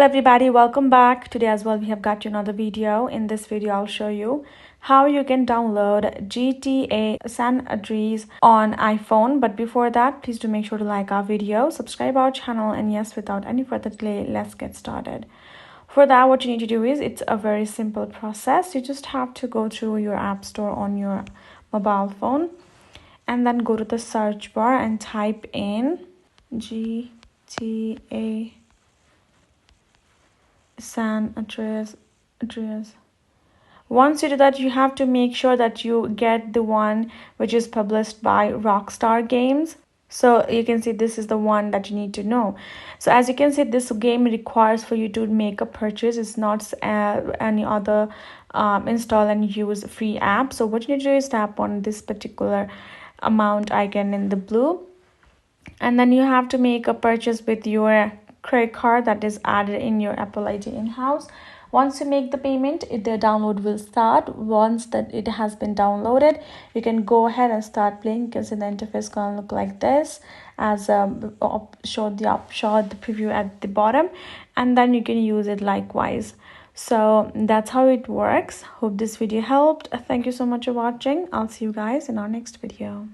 Hello everybody, welcome back. Today as well we have got you another video. In this video I'll show you how you can download GTA San Andreas on iPhone. But before that, please do make sure to like our video, subscribe our channel, and yes, without any further delay, let's get started. For that, what you need to do is, it's a very simple process. You just have to go through your app store on your mobile phone and then go to the search bar and type in GTA San Andreas. Once you do that, you have to make sure that you get the one which is published by Rockstar Games. So you can see this is the one that you need to know. So as you can see, this game requires for you to make a purchase. It's not any other install and use free app. So what you need to do is tap on this particular amount icon in the blue, and then you have to make a purchase with your credit card that is added in your Apple ID in-house. Once you make the payment, the download will start. Once that it has been downloaded, you can go ahead and start playing. You can see the interface gonna look like this, as showed the preview at the bottom, and then you can use it likewise. So that's how it works. Hope this video helped. Thank you so much for watching. I'll see you guys in our next video.